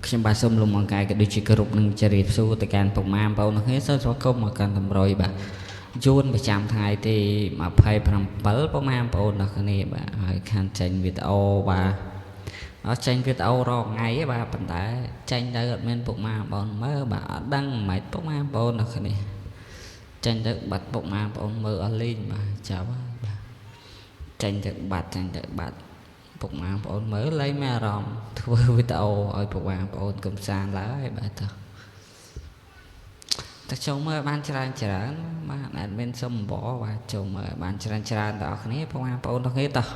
ខ្ញុំបាទសូមលំអរកាយក៏ដូចជាគោរពនឹងជម្រាបសួរទៅកាន់ពុកម៉ាបងប្អូនគ្នាសូមស្វាគមន៍មកកាន់តម្រុយបាទយួនប្រចាំថ្ងៃទី27ពុកម៉ាបងប្អូនទាំងគ្នាបាទហើយខានចេញវីដេអូបាទអត់ចេញវីដេអូរាល់ថ្ងៃទេបាទប៉ុន្តែចេញទៅអត់មានពុកម៉ាបងមើលបាទអត់ដឹងមិនពុកម៉ាបងប្អូនទាំងគ្នាចេញទៅបាត់ពុកម៉ាបងប្អូនមើលអស់លេងបាទចាប់បាទចេញទៅបាត់ពុកម៉ាបងប្អូនមើលលេងមានអារម្មណ៍ធ្វើវីដេអូឲ្យពុកម៉ាបងប្អូនកំសាន្តឡើយបាទតែចូលមើលបានច្រើនបាទអត់មានសុំអង្វរបាទចូលមើលបានច្រើនដល់អ្នកគ្នាពុកម៉ាបងប្អូនទាំងគ្នាតោះ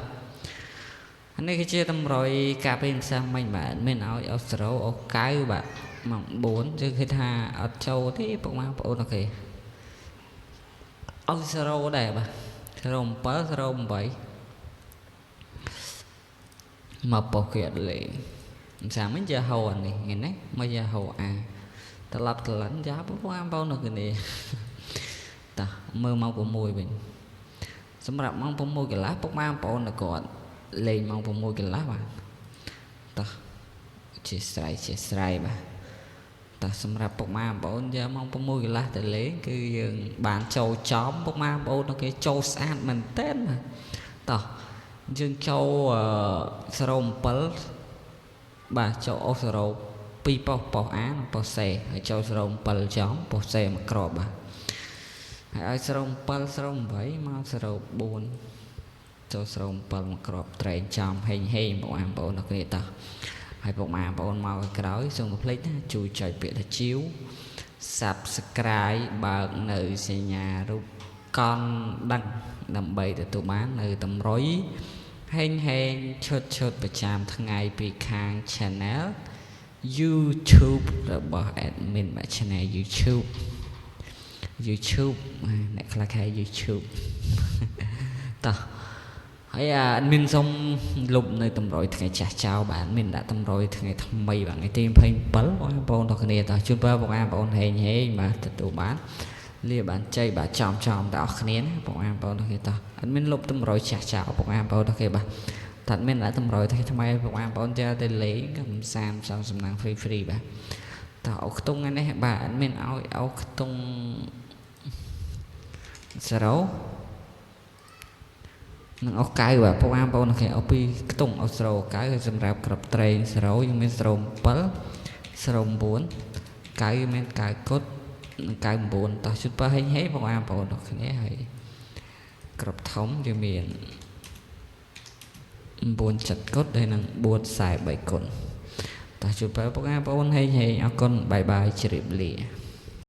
នេះគឺជាតម្រុយកាពីម្សិលមិញបាទមានឲ្យអូស្រូអូកៅបាទម៉ោង4គឺគេថាអត់ចូលទេពុកម៉ាបងប្អូនទាំងគ្នាអូស្រូដែរបាទ07 08មកបោះគេអត់លេងម្សិលមិញជាហោនេះឃើញទេមកជាហោអាត្រឡប់ត្រឡិនយ៉ាពុកម៉ាបងប្អូនទាំងគ្នាតោះមើលម៉ោង6វិញសម្រាប់ម៉ោង6កន្លះពុកម៉ាបងប្អូនគាត់លេងម៉ោង6កន្លះបាទតោះជាស្រ័យបាទតោះសម្រាប់ពុកម៉ាបងប្អូនយកម៉ោង6កន្លះទៅលេងគឺយើងបានចូលចំពុកម៉ាបងប្អូនគេចូលស្អាតមែនតើបាទតោះយើងចូល07បាទចូលអូសរ៉ូ2ប៉ុសអាប៉ុសសេហើយចូល07ចំប៉ុសសេមួយក្របបាទហើយឲ្យ07 08មក04ចូល07មកក្របត្រែងចំហេងបងប្អូនទាំងគ្នាតោះហើយពុកម៉ាបងប្អូនមកក្រោយសូមកុំភ្លេចណាជួយចុចពាក្យថាជីវ Subscribe បើកនៅសញ្ញារូបកនដឹងដើម្បីទទួលបាននៅតម្រុយហេងឈុតប្រចាំថ្ងៃពីខាង Channel YouTube របស់ admin បាទ Channel YouTube អ្នកខ្លះហៅ YouTube តោះហើយadmin សុំលុបនៅតម្រុយថ្ងៃចាស់ចោលបាទadmin ដាក់តម្រុយថ្ងៃថ្មីបាទថ្ងៃទី27បងប្អូនទាំងគ្នាតោះជូនពរបងប្អូនហេងបាទទទួលបានលាបានជ័យបាទចំដល់អស់គ្នាណាបងប្អូនទាំងគ្នាតោះអត់មានលុបតម្រុយចាស់ចោលបងប្អូនទាំងគ្នាបាទតែអត់មានដាក់តម្រុយថ្ងៃថ្មីបងប្អូនចូលទៅលេងកំសាន្តសំណាង free បាទតោះអូខ្ទង់នេះបាទអត់មានឲ្យអូខ្ទង់0នឹងអូកៅបាទបងប្អូនទាំងគ្នាអូពីខ្ទង់អូ0កៅសម្រាប់ក្របត្រេង0យើងមាន07 09កៅមានកៅគុតនឹង99តោះជូនពរហេងបងប្អូនទាំងគ្នាហើយក្របធំយើងមាន9 គុតហើយនឹង4 43គុណតោះជួបបងប្អូនហេងអរគុណបាយជម្រាបលា